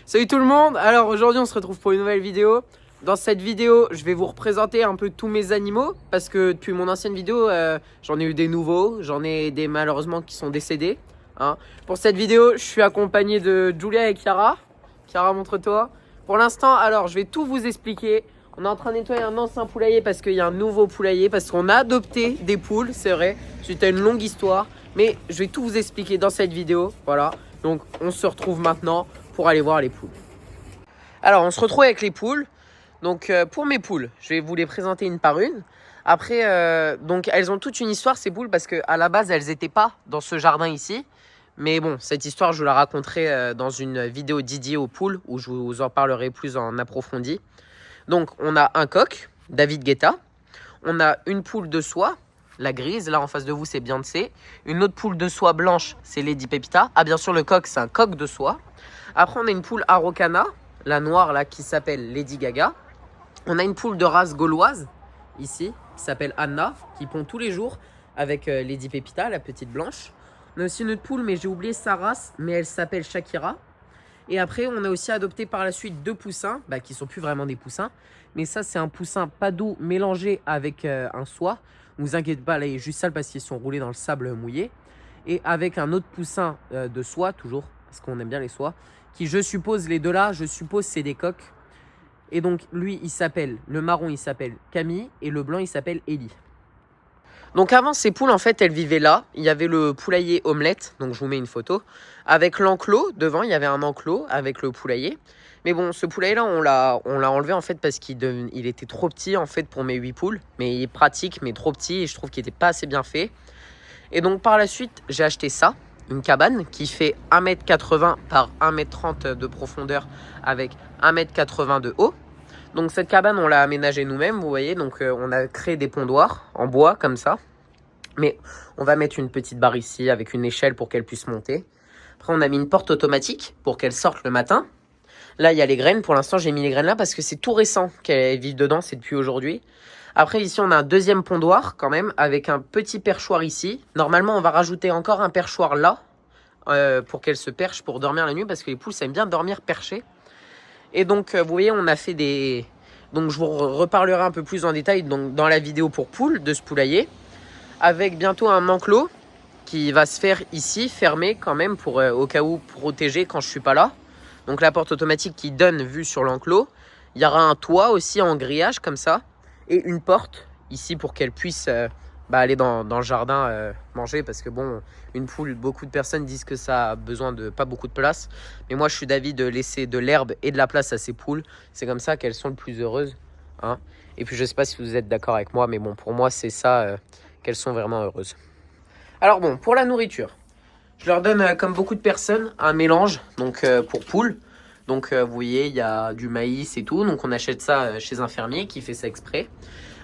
Salut tout le monde. Alors aujourd'hui on se retrouve pour une nouvelle vidéo. Dans cette vidéo je vais vous représenter un peu tous mes animaux. Parce que depuis mon ancienne vidéo j'en ai eu des nouveaux. J'en ai des malheureusement qui sont décédés hein. Pour cette vidéo je suis accompagné de Julia et Chiara. Chiara, montre-toi. Pour l'instant alors je vais tout vous expliquer. On est en train de nettoyer un ancien poulailler parce qu'il y a un nouveau poulailler. Parce qu'on a adopté des poules, c'est vrai. Suite à une longue histoire. Mais je vais tout vous expliquer dans cette vidéo. Voilà. Donc on se retrouve maintenant pour aller voir les poules. Alors on se retrouve avec les poules. Donc pour mes poules, je vais vous les présenter une par une. Après, donc elles ont toute une histoire ces poules parce qu'à la base elles n'étaient pas dans ce jardin ici. Mais bon, cette histoire je vous la raconterai dans une vidéo dédiée aux poules où je vous en parlerai plus en approfondi. Donc on a un coq, David Guetta. On a une poule de soie, la grise. Là en face de vous c'est Beyoncé. Une autre poule de soie blanche, c'est Lady Pepita. Ah bien sûr le coq c'est un coq de soie. Après on a une poule Araucana, la noire là qui s'appelle Lady Gaga. On a une poule de race gauloise ici qui s'appelle Anna, qui pond tous les jours avec Lady Pepita, la petite blanche. On a aussi une autre poule mais j'ai oublié sa race, mais elle s'appelle Shakira. Et après, on a aussi adopté par la suite deux poussins, qui sont plus vraiment des poussins. Mais ça, c'est un poussin padou mélangé avec un soie. Ne vous inquiétez pas, là, il est juste sale parce qu'ils sont roulés dans le sable mouillé. Et avec un autre poussin de soie, toujours, parce qu'on aime bien les soies, qui, je suppose, les deux là, je suppose, c'est des coqs. Et donc, lui, il s'appelle, le marron, il s'appelle Camille, et le blanc, il s'appelle Ellie. Donc avant ces poules en fait elles vivaient là, il y avait le poulailler omelette, donc je vous mets une photo, avec l'enclos, devant il y avait un enclos avec le poulailler. Mais bon ce poulailler là on l'a enlevé en fait parce qu'il était trop petit en fait pour mes 8 poules. Mais il est pratique mais trop petit et je trouve qu'il n'était pas assez bien fait. Et donc par la suite j'ai acheté ça, une cabane qui fait 1m80 par 1m30 de profondeur avec 1m80 de haut. Donc cette cabane, on l'a aménagée nous-mêmes, vous voyez. Donc on a créé des pondoirs en bois comme ça. Mais on va mettre une petite barre ici avec une échelle pour qu'elle puisse monter. Après, on a mis une porte automatique pour qu'elle sorte le matin. Là, il y a les graines. Pour l'instant, j'ai mis les graines là parce que c'est tout récent qu'elles vivent dedans. C'est depuis aujourd'hui. Après, ici, on a un deuxième pondoir quand même avec un petit perchoir ici. Normalement, on va rajouter encore un perchoir là pour qu'elles se perchent pour dormir la nuit parce que les poules, ça aime bien dormir perchées. Et donc, vous voyez, on a fait des... Donc, je vous reparlerai un peu plus en détail donc, dans la vidéo pour poules, de ce poulailler. Avec bientôt un enclos qui va se faire ici, fermé quand même, pour au cas où protéger quand je suis pas là. Donc, la porte automatique qui donne vue sur l'enclos. Il y aura un toit aussi en grillage, comme ça. Et une porte ici pour qu'elle puisse aller dans le jardin manger. Parce que bon, une poule, beaucoup de personnes disent que ça a besoin de pas beaucoup de place. Mais moi, je suis d'avis de laisser de l'herbe et de la place à ces poules. C'est comme ça qu'elles sont le plus heureuses. Hein. Et puis, je sais pas si vous êtes d'accord avec moi. Mais bon, pour moi, c'est ça qu'elles sont vraiment heureuses. Alors bon, pour la nourriture. Je leur donne, comme beaucoup de personnes, un mélange donc pour poules. Donc vous voyez, il y a du maïs et tout. Donc on achète ça chez un fermier qui fait ça exprès.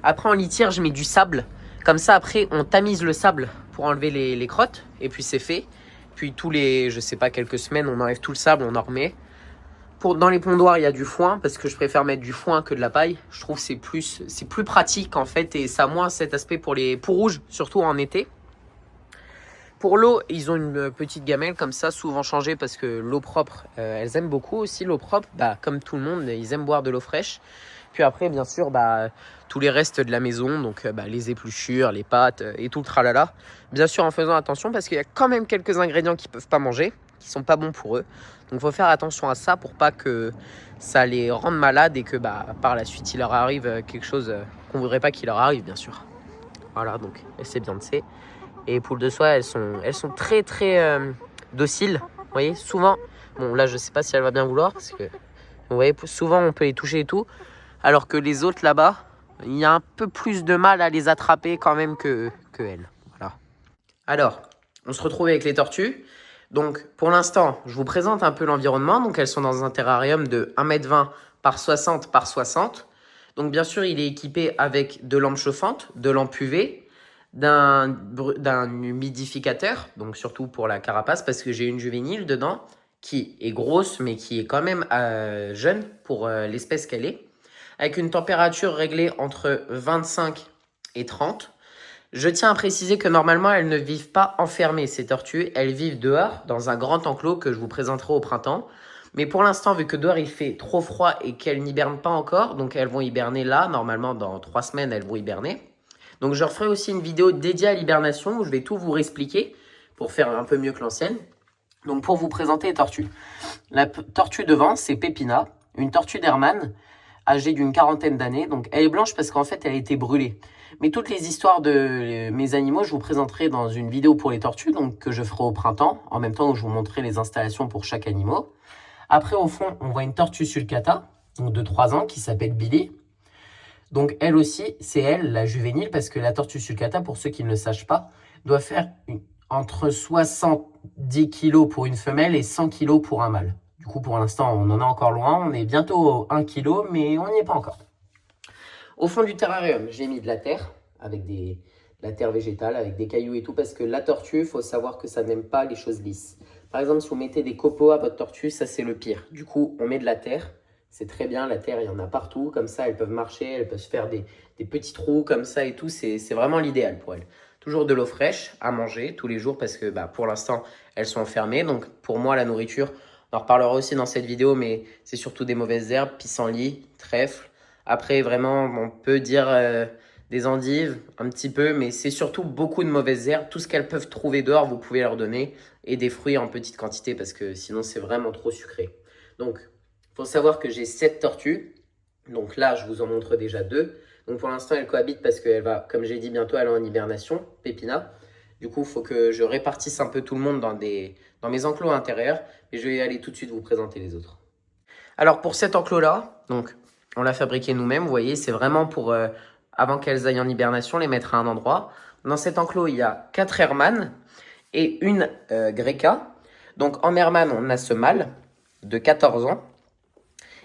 Après en litière, je mets du sable. Comme ça, après, on tamise le sable pour enlever les crottes. Et puis c'est fait. Puis tous les, je sais pas, quelques semaines, on enlève tout le sable, on en remet. Dans les pondoirs, il y a du foin. Parce que je préfère mettre du foin que de la paille. Je trouve que c'est plus pratique en fait. Et ça a moins cet aspect pour les poules rouges, surtout en été. Pour l'eau, ils ont une petite gamelle comme ça, souvent changée parce que l'eau propre, elles aiment beaucoup aussi l'eau propre. Comme tout le monde, ils aiment boire de l'eau fraîche. Puis après, bien sûr, tous les restes de la maison, donc les épluchures, les pâtes et tout le tralala. Bien sûr, en faisant attention parce qu'il y a quand même quelques ingrédients qu'ils ne peuvent pas manger, qui ne sont pas bons pour eux. Donc il faut faire attention à ça pour pas que ça les rende malades et que par la suite, il leur arrive quelque chose qu'on ne voudrait pas qu'il leur arrive, bien sûr. Voilà, donc c'est bien de c'est. Et les poules de soie, elles sont très très dociles. Vous voyez, souvent, bon là je sais pas si elle va bien vouloir parce que vous voyez, souvent on peut les toucher et tout. Alors que les autres là-bas, il y a un peu plus de mal à les attraper quand même que elles. Voilà. Alors, on se retrouve avec les tortues. Donc pour l'instant, je vous présente un peu l'environnement. Donc elles sont dans un terrarium de 1m20 par 60 par 60. Donc bien sûr, il est équipé avec de lampes chauffantes, de lampes UV, d'un humidificateur, donc surtout pour la carapace, parce que j'ai une juvénile dedans qui est grosse, mais qui est quand même jeune pour l'espèce qu'elle est, avec une température réglée entre 25 et 30. Je tiens à préciser que normalement, elles ne vivent pas enfermées, ces tortues. Elles vivent dehors, dans un grand enclos que je vous présenterai au printemps. Mais pour l'instant, vu que dehors il fait trop froid et qu'elles n'hibernent pas encore, donc elles vont hiberner là. Normalement, dans 3 semaines, elles vont hiberner. Donc je referai aussi une vidéo dédiée à l'hibernation où je vais tout vous réexpliquer pour faire un peu mieux que l'ancienne. Donc pour vous présenter les tortues. La tortue devant, c'est Pépina, une tortue d'Hermann, âgée d'une 40aine d'années. Donc elle est blanche parce qu'en fait elle a été brûlée. Mais toutes les histoires de mes animaux, je vous présenterai dans une vidéo pour les tortues, donc que je ferai au printemps, en même temps où je vous montrerai les installations pour chaque animal. Après au fond, on voit une tortue sulcata, donc de 3 ans, qui s'appelle Billy. Donc elle aussi, c'est elle, la juvénile, parce que la tortue sulcata, pour ceux qui ne le sachent pas, doit faire entre 70 kg pour une femelle et 100 kg pour un mâle. Du coup, pour l'instant, on en est encore loin. On est bientôt 1 kg, mais on n'y est pas encore. Au fond du terrarium, j'ai mis de la terre, avec de la terre végétale, avec des cailloux et tout, parce que la tortue, il faut savoir que ça n'aime pas les choses lisses. Par exemple, si vous mettez des copeaux à votre tortue, ça c'est le pire. Du coup, on met de la terre. C'est très bien, la terre, il y en a partout. Comme ça, elles peuvent marcher, elles peuvent se faire des petits trous comme ça et tout. C'est vraiment l'idéal pour elles. Toujours de l'eau fraîche à manger tous les jours parce que pour l'instant, elles sont enfermées. Donc pour moi, la nourriture, on en reparlera aussi dans cette vidéo, mais c'est surtout des mauvaises herbes, pissenlit, trèfle. Après, vraiment, on peut dire des endives, un petit peu, mais c'est surtout beaucoup de mauvaises herbes. Tout ce qu'elles peuvent trouver dehors, vous pouvez leur donner. Et des fruits en petite quantité parce que sinon, c'est vraiment trop sucré. Donc, il faut savoir que j'ai 7 tortues. Donc là, je vous en montre déjà 2. Donc pour l'instant, elle cohabite parce qu'elle va, comme j'ai dit, bientôt aller en hibernation, Pépina. Du coup, il faut que je répartisse un peu tout le monde dans mes enclos intérieurs. Et je vais aller tout de suite vous présenter les autres. Alors pour cet enclos-là, donc on l'a fabriqué nous-mêmes. Vous voyez, c'est vraiment pour, avant qu'elles aillent en hibernation, les mettre à un endroit. Dans cet enclos, il y a 4 Hermann et une Greca. Donc en Hermann, on a ce mâle de 14 ans.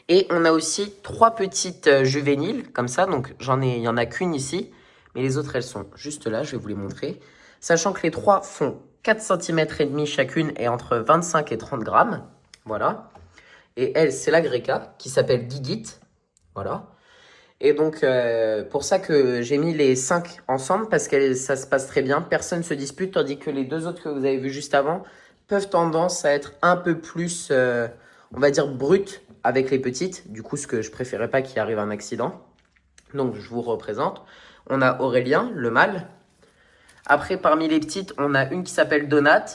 Et on a aussi 3 petites juvéniles, comme ça. Donc, il y en a qu'une ici. Mais les autres, elles sont juste là. Je vais vous les montrer. Sachant que les 3 font 4 cm et demi chacune et entre 25 et 30 grammes. Voilà. Et elle, c'est la Greca qui s'appelle Guigit. Voilà. Et donc, pour ça que j'ai mis les 5 ensemble parce que ça se passe très bien. Personne ne se dispute. Tandis que les 2 autres que vous avez vus juste avant peuvent tendance à être un peu plus, on va dire, brutes avec les petites. Du coup, ce que je préférais pas qu'il arrive un accident. Donc, je vous représente. On a Aurélien, le mâle. Après, parmi les petites, on a une qui s'appelle Donat,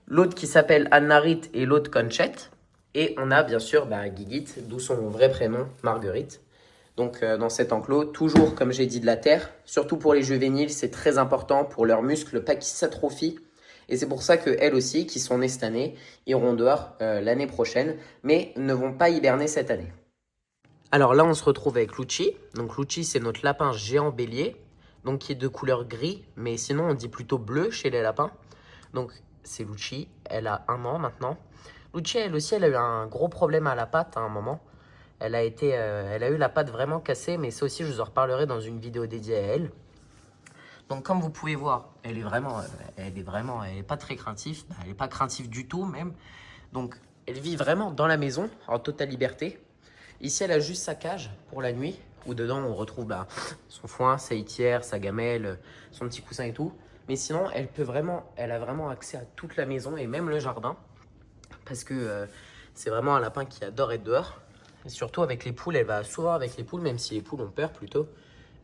l'autre qui s'appelle Annarit et l'autre Conchette. Et on a bien sûr Guigit, d'où son vrai prénom, Marguerite. Donc, dans cet enclos, toujours, comme j'ai dit, de la terre. Surtout pour les juvéniles, c'est très important pour leurs muscles, pas qu'ils s'atrophient. Et c'est pour ça qu'elles aussi, qui sont nées cette année, iront dehors l'année prochaine, mais ne vont pas hiberner cette année. Alors là, on se retrouve avec Lucci. Donc Lucci, c'est notre lapin géant bélier, donc qui est de couleur gris, mais sinon on dit plutôt bleu chez les lapins. Donc c'est Lucci, elle a 1 an maintenant. Lucci, elle aussi, elle a eu un gros problème à la patte à un moment. Elle a eu la patte vraiment cassée, mais ça aussi, je vous en reparlerai dans une vidéo dédiée à elle. Donc comme vous pouvez voir, elle est pas très craintive, elle n'est pas craintive du tout même. Donc elle vit vraiment dans la maison, en totale liberté. Ici, elle a juste sa cage pour la nuit, où dedans on retrouve son foin, sa litière, sa gamelle, son petit coussin et tout. Mais sinon, elle a vraiment accès à toute la maison et même le jardin. Parce que c'est vraiment un lapin qui adore être dehors. Et surtout avec les poules, elle va souvent avec les poules, même si les poules ont peur plutôt.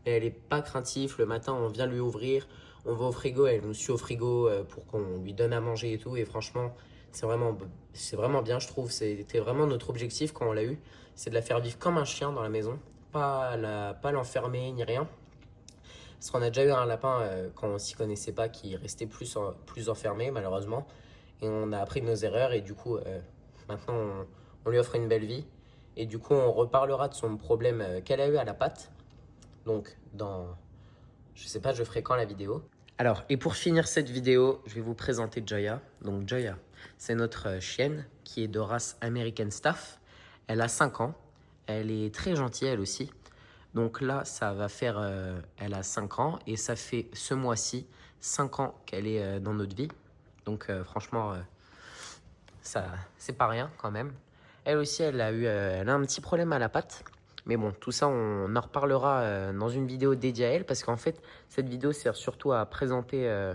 Mais elle n'est pas craintive. Le matin, on vient lui ouvrir, on va au frigo, elle nous suit au frigo pour qu'on lui donne à manger et tout. Et franchement, c'est vraiment bien, je trouve. C'était vraiment notre objectif quand on l'a eu. C'est de la faire vivre comme un chien dans la maison. Pas l'enfermer ni rien. Parce qu'on a déjà eu un lapin quand on s'y connaissait pas qui restait plus enfermé malheureusement. Et on a appris de nos erreurs et du coup, maintenant on lui offre une belle vie. Et du coup, on reparlera de son problème qu'elle a eu à la patte. Donc, je sais pas, je ferai quand la vidéo. Alors, et pour finir cette vidéo, je vais vous présenter Joya. Donc, Joya, c'est notre chienne qui est de race American Staff. Elle a 5 ans. Elle est très gentille, elle aussi. Donc là, ça va faire... elle a 5 ans et ça fait ce mois-ci 5 ans qu'elle est dans notre vie. Donc, franchement, ça, c'est pas rien quand même. Elle aussi, elle a un petit problème à la patte. Mais bon, tout ça, on en reparlera dans une vidéo dédiée à elle. Parce qu'en fait, cette vidéo sert surtout à présenter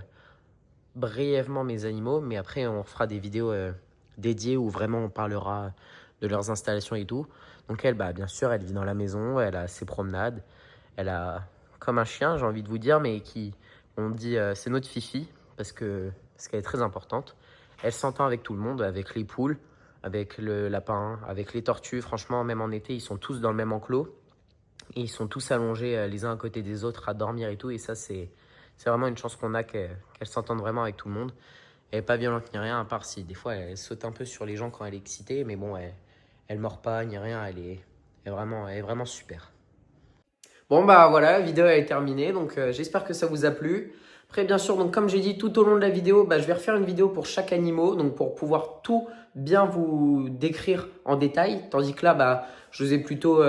brièvement mes animaux. Mais après, on fera des vidéos dédiées où vraiment on parlera de leurs installations et tout. Donc elle, bah, bien sûr, elle vit dans la maison, elle a ses promenades, elle a comme un chien, j'ai envie de vous dire, mais qui, on dit, c'est notre Fifi, parce qu'elle est très importante. Elle s'entend avec tout le monde, avec les poules, avec le lapin, avec les tortues. Franchement, même en été, ils sont tous dans le même enclos. Et ils sont tous allongés les uns à côté des autres à dormir et tout. Et ça, c'est vraiment une chance qu'on a qu'elle s'entende vraiment avec tout le monde. Elle n'est pas violente ni rien, à part si des fois elle saute un peu sur les gens quand elle est excitée. Mais bon, elle mord pas ni rien. Elle est vraiment super. Bon bah voilà, la vidéo est terminée. Donc j'espère que ça vous a plu. Après, bien sûr, donc comme j'ai dit tout au long de la vidéo, bah, je vais refaire une vidéo pour chaque animal, donc pour pouvoir tout bien vous décrire en détail. Tandis que là, bah, je vous ai plutôt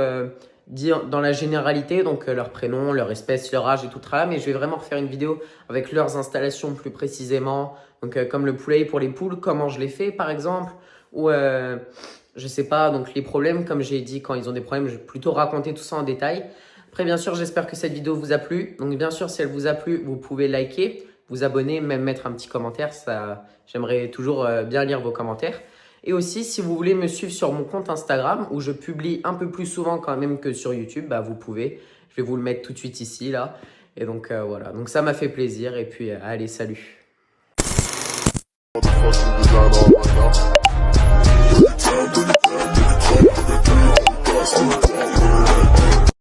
dit dans la généralité, donc leur prénom, leur espèce, leur âge et tout ça. Mais je vais vraiment refaire une vidéo avec leurs installations plus précisément. Donc comme le poulailler pour les poules, comment je les fais par exemple. Ou je sais pas, donc les problèmes, comme j'ai dit, quand ils ont des problèmes, je vais plutôt raconter tout ça en détail. Après, bien sûr, j'espère que cette vidéo vous a plu. Donc, bien sûr, si elle vous a plu, vous pouvez liker, vous abonner, même mettre un petit commentaire. Ça, j'aimerais toujours bien lire vos commentaires. Et aussi, si vous voulez me suivre sur mon compte Instagram, où je publie un peu plus souvent quand même que sur YouTube, bah, vous pouvez. Je vais vous le mettre tout de suite ici, là. Et donc, voilà. Donc, ça m'a fait plaisir. Et puis, allez, salut.